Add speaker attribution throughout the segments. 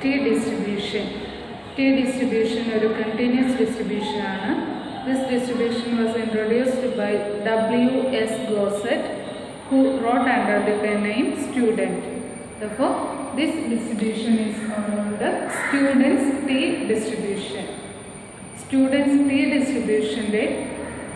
Speaker 1: T distribution. T distribution is a continuous distribution. This distribution was introduced by W.S. Gossett, who wrote under the name student. Therefore, this distribution is called the student's T distribution. Student's T distribution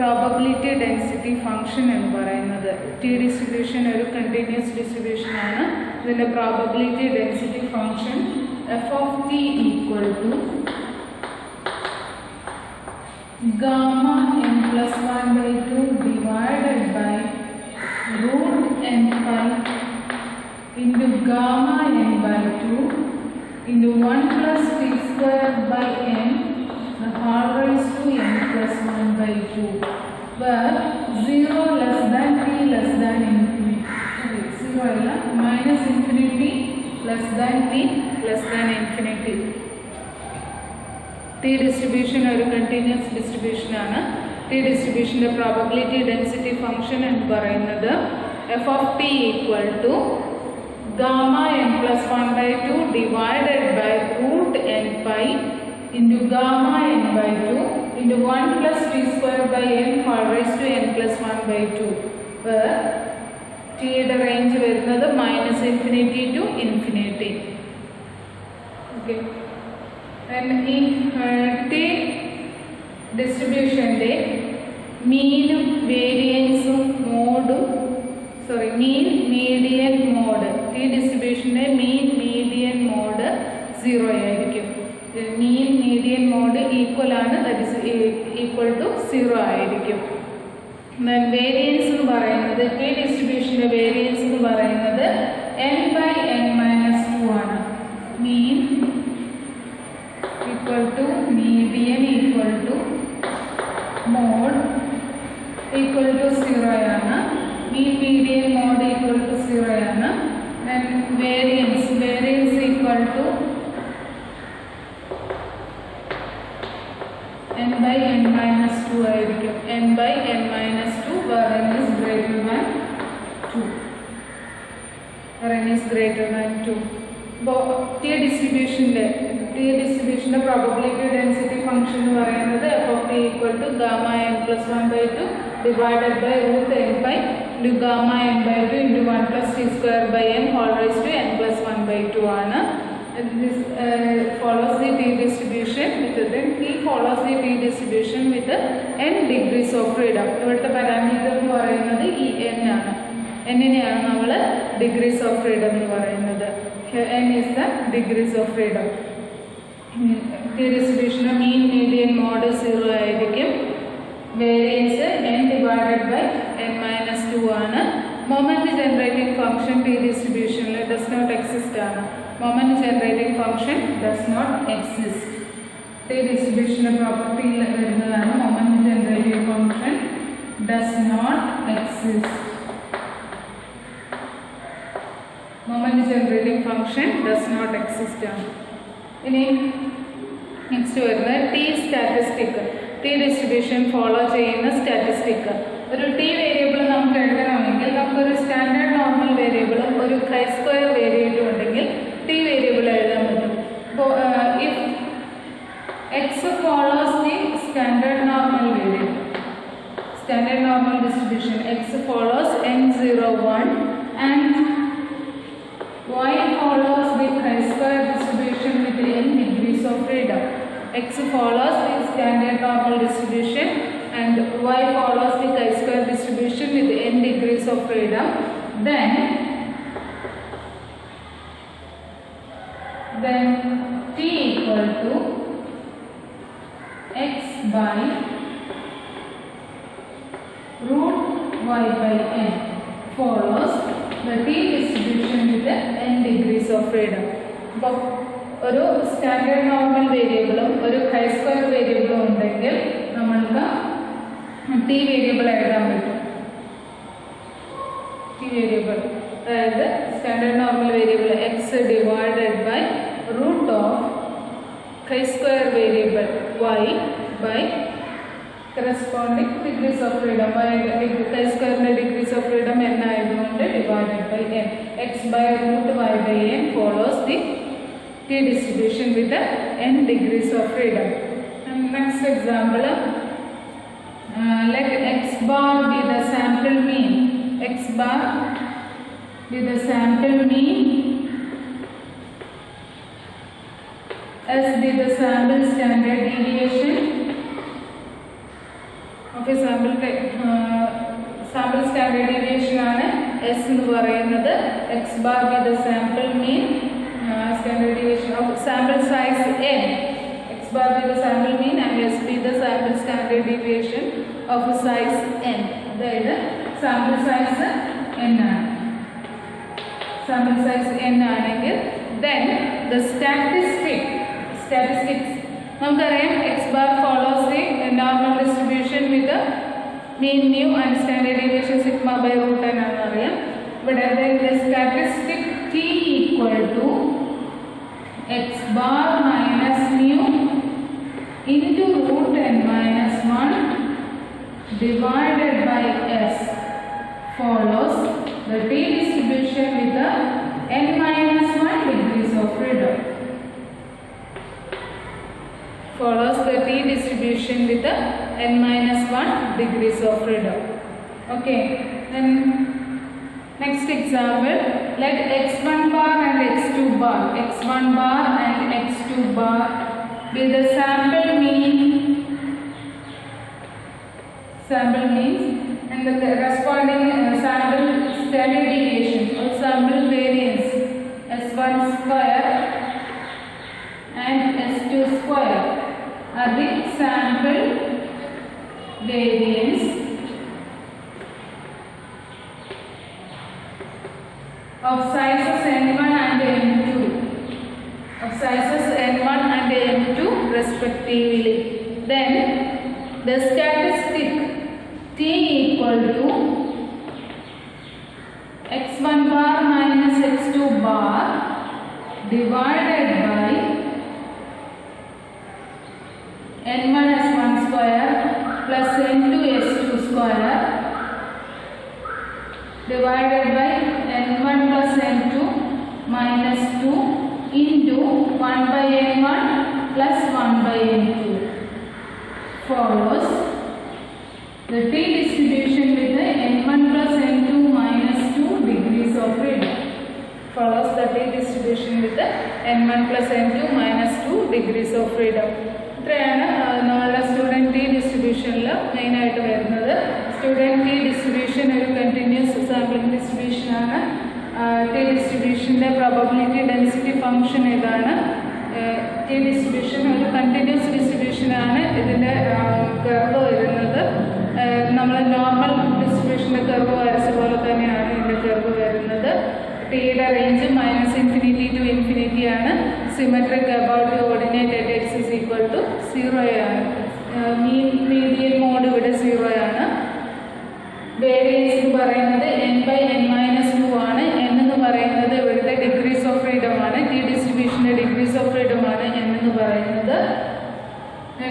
Speaker 1: probability density function എന്ന് പറയുന്നത് T distribution ഒരു continuous distribution ആണ്. ഇതിന്റെ probability density function f of t equal to gamma n plus 1 by 2 divided by root n pi into gamma n by 2 into 1 plus t square by n the whole raised to n plus 1 by 2, where 0 less than t less than infinity. 0 minus infinity less than t less than infinity. T distribution is a continuous distribution. T distribution the probability density function and another f of t equal to gamma n plus 1 by 2 divided by root n pi into gamma n by 2 into 1 plus t square by n whole raised to n plus 1 by 2, where t range is minus infinity to infinity. Okay. And in T distribution mean, variance, mode, mean, median, mode. T distribution mean, median, mode 0 ആയിരിക്കും. Mean, median, mode equal ആണ്, that is equal to 0 ആയിരിക്കും. Then variance എന്ന് പറയുന്നത് T distribution variance എന്ന് പറയുന്നത് n by n minus 2 ആണ്. Mean equal to median equal to mode equal to 0 ആണ്. Mean, median, mode equal to 0 ആണ്. Then variance equal to n by n minus 2 ആയിരിക്കും. n by n minus 2 where n is greater than 2. Where n is greater than 2. T distribution probability density function is f of t equal to gamma n plus 1 by 2 divided by root n pi into gamma n by 2 into 1 plus t square by n whole raised to n plus 1 by 2 ആണ്. This follows the T distribution with T follows the T distribution with n degrees of freedom. ഇവിടുത്തെ parameter എന്ന് പറയുന്നത് ഈ n ആണ്. n-നെയാണ് നമ്മൾ degrees of freedom എന്ന് പറയുന്നത്. n is the degrees of freedom. T distribution mean, median, mode 0 ആയിരിക്കും. Variance n divided by n minus 2 ആണ്. Moment generating function T distribution does not exist ആണ്. Moment generating function does not exist. T distribution property വരുന്നതാണ് moment generating function does not exist. Moment generating function does not exist. ഇനി next വരുന്നത് T statistic. T distribution follow ചെയ്യുന്ന statistic. ഒരു T variable നമുക്ക് എഴുതണമെങ്കിൽ നമുക്കൊരു standard normal വേരിയബിളും ഒരു chi സ്ക്വയർ വേരിയബിളും ഉണ്ടെങ്കിൽ T വേരിയബിൾ എഴുതാൻ പറ്റും. അപ്പോൾ if x follows the standard normal variable, standard normal distribution, x follows n01 and y follows the chi-square distribution with n degrees of freedom. X follows the standard normal distribution and y follows the chi-square distribution with n degrees of freedom. Then t equal to x by root y by n follows the T distribution with n degrees of freedom. അപ്പോൾ ഒരു standard normal വേരിയബിളും ഒരു chi square വേരിയബിളും ഉണ്ടെങ്കിൽ നമ്മൾക്ക് T variable എഴുതാൻ പറ്റും. T variable അതായത് standard normal variable x divided by root of chi square variable y by corresponding degrees of freedom. Chi square degrees of freedom n divided by n. X by root y by n follows the T distribution with the n degrees of freedom. And next example, let x bar be the sample mean. X bar be the sample mean, S be the sample standard deviation of a sample standard deviation ആണ് S എന്ന് പറയുന്നത്. X bar be the sample mean, standard deviation of sample size n. X bar be the sample mean and S be the sample standard deviation of a size n. അതായത് sample size n ആണ്. Sample size n ആണെങ്കിൽ then the statistics നമുക്കറിയാം x bar follows the normal distribution with the mean mu and standard deviation sigma by root n ആണെന്ന് അറിയാം. ഇവിടെ the statistic t equal to x bar minus mu into root n minus 1 divided by s follows the t distribution with the n minus 1 degrees of freedom. Follows the t distribution with the n minus 1 degrees of freedom. Okay, then next example, let x1 bar and x2 bar and x2 bar be the sample means and the corresponding sample standard deviation or sample variance s1 square and s2 square are the sample variance of sizes n1 and n2 respectively. Then the statistic t equal to x1 bar minus x2 bar divided by n1 s1 square plus n2 s2 square divided by n1 plus n2 minus 2 into 1 by n1 plus 1 by n2 follows the t distribution with the n1 plus n2 minus 2 degrees of freedom. Follows the t distribution with the n1 plus n2 minus 2 degrees of freedom. ഇത്രയാണ് നമ്മളുടെ student T ഡിസ്ട്രിബ്യൂഷനിൽ മെയിനായിട്ട് വരുന്നത്. Student T distribution ഒരു continuous sampling ഡിസ്ട്രിബ്യൂഷനാണ്. T ഡിസ്ട്രിബ്യൂഷൻ്റെ probability density function ഇതാണ്. T distribution ഒരു കണ്ടിന്യൂസ് ഡിസ്ട്രിബ്യൂഷനാണ്. ഇതിൻ്റെ കർവ് വരുന്നത് നമ്മൾ നോർമൽ ഡിസ്ട്രിബ്യൂഷൻ്റെ കർവ് വരച്ച പോലെ തന്നെയാണ് ഇതിൻ്റെ കർവ് വരുന്നത്. ടിയുടെ റേഞ്ച് -∞ to ∞ ആണ്. Symmetric about the ordinate at x is equal to 0 ആണ്. മീഡിയൻ മോഡ് ഇവിടെ 0 ആണ്. വേരിയൻസ് എന്ന് പറയുന്നത് n/n-2 ആണ്. n എന്ന് പറയുന്നത് ഇവിടുത്തെ ഡിഗ്രീസ് ഓഫ് ഫ്രീഡം ആണ്. ടി ഡിസ്ട്രിബ്യൂഷൻ്റെ ഡിഗ്രീസ് ഓഫ് ഫ്രീഡം ആണ് n എന്ന് പറയുന്നത്.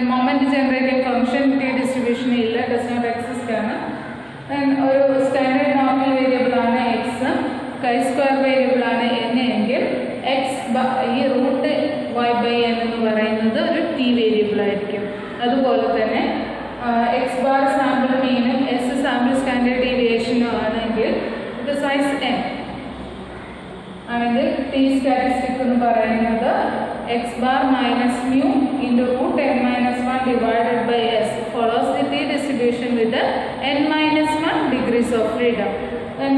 Speaker 1: Moment generating function T distribution ഇല്ല, ഡസ് നോട്ട് എക്സിസ്റ്റ് ആണ്. ഒരു സ്റ്റാൻഡേർഡ് നോർമൽ വേരിയബിൾ ആണ് എക്സ്. കൈ സ്ക്വയർ വേരിയബിൾ ആണ് n എങ്കിൽ ഈ റൂട്ട് y/n എന്ന് പറയുന്നത് ഒരു ടി വേരിയബിൾ ആയിരിക്കും. അതുപോലെ തന്നെ എക്സ് ബാർ സാമ്പിൾ മീനും എസ് സാമ്പിൾ സ്റ്റാൻഡേർഡ് ഡീവിയേഷനും ആണെങ്കിൽ ഇത് സൈസ് n ആണെങ്കിൽ ടി സ്റ്റാറ്റിസ്റ്റിക് എന്ന് പറയുന്നത് X bar minus mu into root n minus 1 divided by s follows the t distribution with the n minus 1 degrees of freedom. Then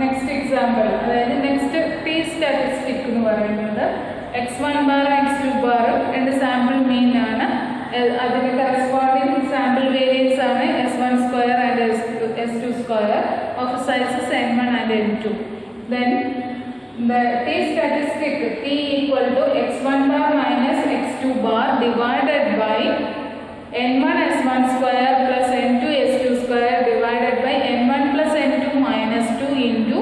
Speaker 1: next example, അതായത് next T statistic എന്ന് പറയുന്നത് x1 bar x2 bar രണ്ട് sample മീൻ ആണ്. അതിന് corresponding sample variance ആണ് s1 square and s2 square of sizes n1 and n2. Then the t statistic t equal to x1 bar minus x2 bar divided by n1 s1 square plus n2 s2 square divided by n1 plus n2 minus 2 into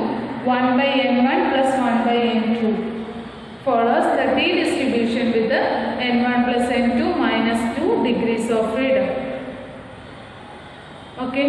Speaker 1: 1 by n1 plus 1 by n2 follows the t distribution with the n1 plus n2 minus 2 degrees of freedom. Okay.